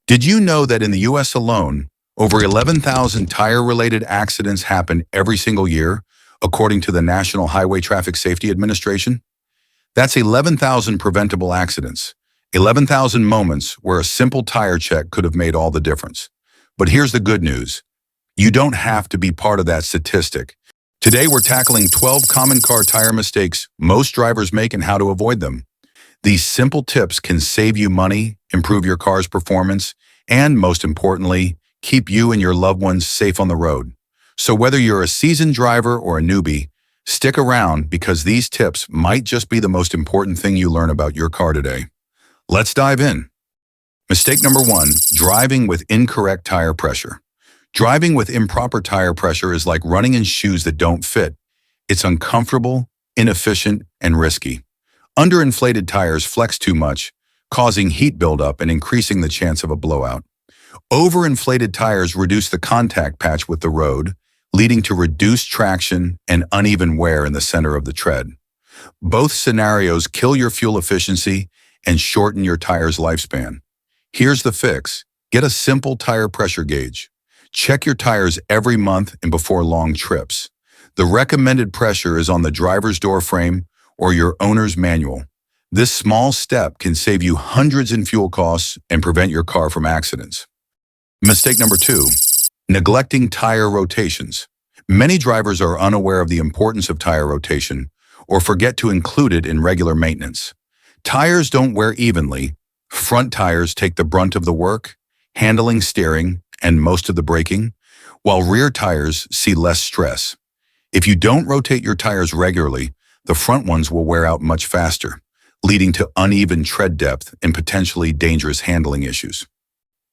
Did you know that in the US alone, over 11,000 tire-related accidents happen every single year, according to the National Highway Traffic Safety Administration? That's 11,000 preventable accidents, 11,000 moments where a simple tire check could have made all the difference. But here's the good news. You don't have to be part of that statistic. Today, we're tackling 12 common car tire mistakes most drivers make and how to avoid them. These simple tips can save you money, improve your car's performance, and most importantly, keep you and your loved ones safe on the road. So whether you're a seasoned driver or a newbie, stick around because these tips might just be the most important thing you learn about your car today. Let's dive in. Mistake number 1, driving with incorrect tire pressure. Driving with improper tire pressure is like running in shoes that don't fit. It's uncomfortable, inefficient, and risky. Underinflated tires flex too much, causing heat buildup and increasing the chance of a blowout. Overinflated tires reduce the contact patch with the road, leading to reduced traction and uneven wear in the center of the tread. Both scenarios kill your fuel efficiency and shorten your tire's lifespan. Here's the fix. Get a simple tire pressure gauge. Check your tires every month and before long trips. The recommended pressure is on the driver's door frame or your owner's manual. This small step can save you hundreds in fuel costs and prevent your car from accidents. Mistake number 2, neglecting tire rotations. Many drivers are unaware of the importance of tire rotation or forget to include it in regular maintenance. Tires don't wear evenly. Front tires take the brunt of the work, handling, steering, and most of the braking, while rear tires see less stress. If you don't rotate your tires regularly, the front ones will wear out much faster, leading to uneven tread depth and potentially dangerous handling issues.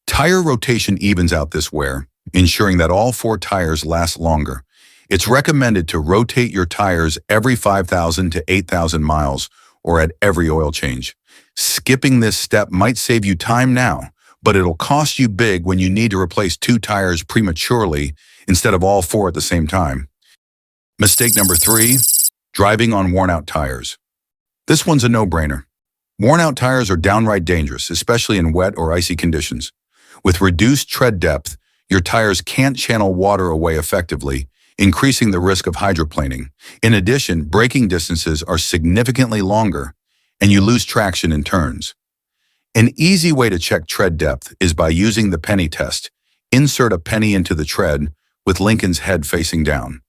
Tire rotation evens out this wear, ensuring that all 4 tires last longer. It's recommended to rotate your tires every 5,000 to 8,000 miles or at every oil change. Skipping this step might save you time now, but it'll cost you big when you need to replace 2 tires prematurely instead of all 4 at the same time. Mistake number 3, driving on worn-out tires. This one's a no-brainer. Worn-out tires are downright dangerous, especially in wet or icy conditions. With reduced tread depth, your tires can't channel water away effectively, increasing the risk of hydroplaning. In addition, braking distances are significantly longer, and you lose traction in turns. An easy way to check tread depth is by using the penny test. Insert a penny into the tread with Lincoln's head facing down.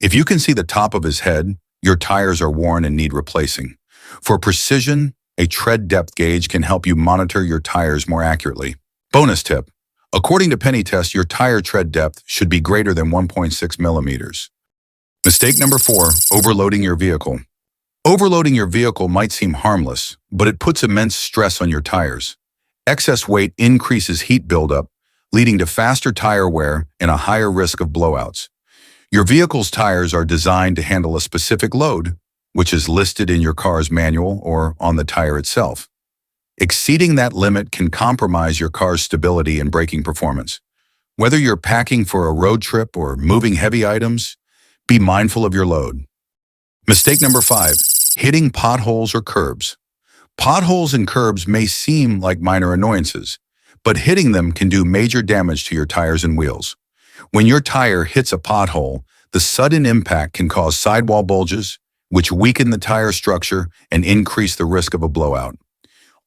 If you can see the top of his head, your tires are worn and need replacing. For precision, a tread depth gauge can help you monitor your tires more accurately. Bonus tip. According to Penny Test, your tire tread depth should be greater than 1.6 millimeters. Mistake number 4, overloading your vehicle. Overloading your vehicle might seem harmless, but it puts immense stress on your tires. Excess weight increases heat buildup, leading to faster tire wear and a higher risk of blowouts. Your vehicle's tires are designed to handle a specific load, which is listed in your car's manual or on the tire itself. Exceeding that limit can compromise your car's stability and braking performance. Whether you're packing for a road trip or moving heavy items, be mindful of your load. Mistake number 5, hitting potholes or curbs. Potholes and curbs may seem like minor annoyances, but hitting them can do major damage to your tires and wheels. When your tire hits a pothole, the sudden impact can cause sidewall bulges, which weaken the tire structure and increase the risk of a blowout.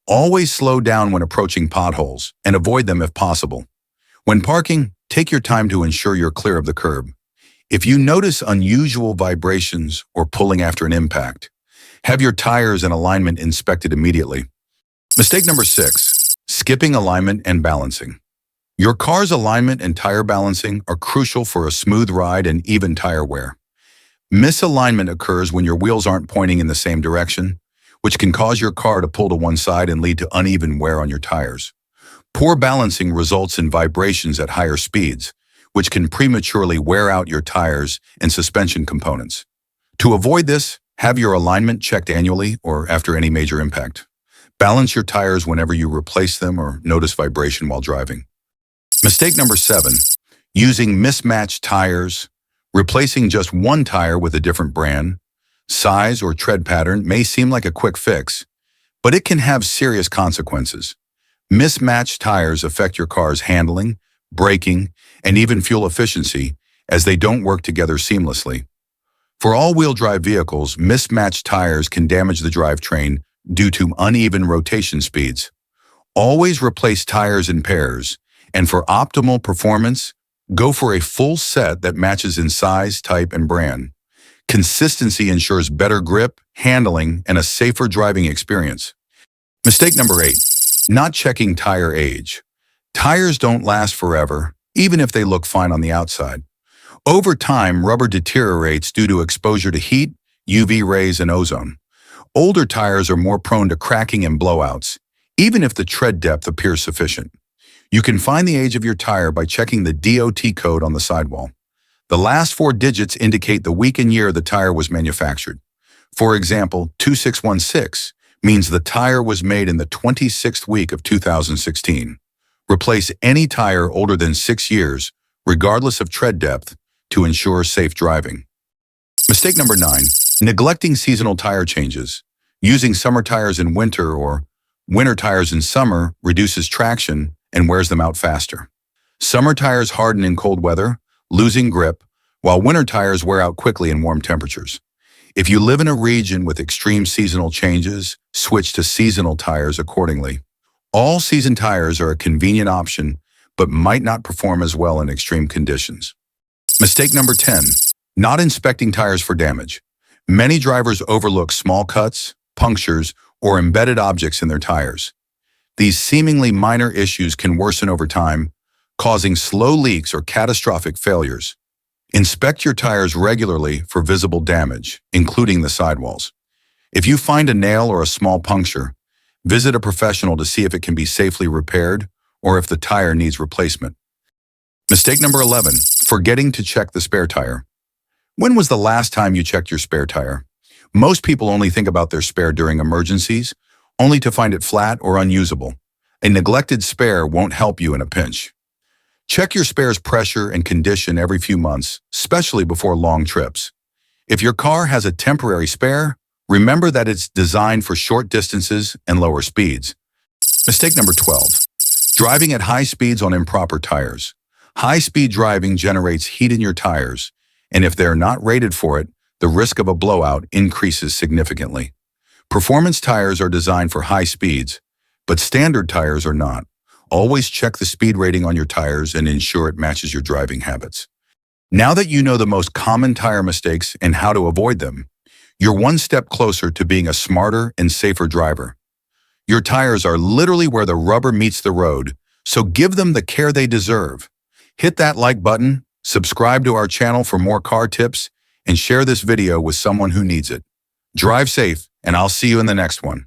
Always slow down when approaching potholes and avoid them if possible. When parking, take your time to ensure you're clear of the curb. If you notice unusual vibrations or pulling after an impact, have your tires and alignment inspected immediately. Mistake number 6, skipping alignment and balancing. Your car's alignment and tire balancing are crucial for a smooth ride and even tire wear. Misalignment occurs when your wheels aren't pointing in the same direction, which can cause your car to pull to one side and lead to uneven wear on your tires. Poor balancing results in vibrations at higher speeds, which can prematurely wear out your tires and suspension components. To avoid this, have your alignment checked annually or after any major impact. Balance your tires whenever you replace them or notice vibration while driving. Mistake number 7, using mismatched tires. Replacing just one tire with a different brand, size, or tread pattern may seem like a quick fix, but it can have serious consequences. Mismatched tires affect your car's handling, braking, and even fuel efficiency as they don't work together seamlessly. For all-wheel drive vehicles, mismatched tires can damage the drivetrain due to uneven rotation speeds. Always replace tires in pairs, and for optimal performance, go for a full set that matches in size, type, and brand. Consistency ensures better grip, handling, and a safer driving experience. Mistake number 8, not checking tire age. Tires don't last forever, even if they look fine on the outside. Over time, rubber deteriorates due to exposure to heat, UV rays, and ozone. Older tires are more prone to cracking and blowouts, even if the tread depth appears sufficient. You can find the age of your tire by checking the DOT code on the sidewall. The last 4 digits indicate the week and year the tire was manufactured. For example, 2616 means the tire was made in the 26th week of 2016. Replace any tire older than 6 years, regardless of tread depth, to ensure safe driving. Mistake number 9, neglecting seasonal tire changes. Using summer tires in winter or winter tires in summer reduces traction and wears them out faster. Summer tires harden in cold weather, losing grip, while winter tires wear out quickly in warm temperatures. If you live in a region with extreme seasonal changes, switch to seasonal tires accordingly. All-season tires are a convenient option, but might not perform as well in extreme conditions. Mistake number 10, not inspecting tires for damage. Many drivers overlook small cuts, punctures, or embedded objects in their tires. These seemingly minor issues can worsen over time, causing slow leaks or catastrophic failures. Inspect your tires regularly for visible damage, including the sidewalls. If you find a nail or a small puncture, visit a professional to see if it can be safely repaired or if the tire needs replacement. Mistake number 11, forgetting to check the spare tire. When was the last time you checked your spare tire? Most people only think about their spare during emergencies, only to find it flat or unusable. A neglected spare won't help you in a pinch. Check your spare's pressure and condition every few months, especially before long trips. If your car has a temporary spare, remember that it's designed for short distances and lower speeds. Mistake number 12, driving at high speeds on improper tires. High-speed driving generates heat in your tires, and if they're not rated for it, the risk of a blowout increases significantly. Performance tires are designed for high speeds, but standard tires are not. Always check the speed rating on your tires and ensure it matches your driving habits. Now that you know the most common tire mistakes and how to avoid them, you're one step closer to being a smarter and safer driver. Your tires are literally where the rubber meets the road, so give them the care they deserve. Hit that like button, subscribe to our channel for more car tips, and share this video with someone who needs it. Drive safe, and I'll see you in the next one.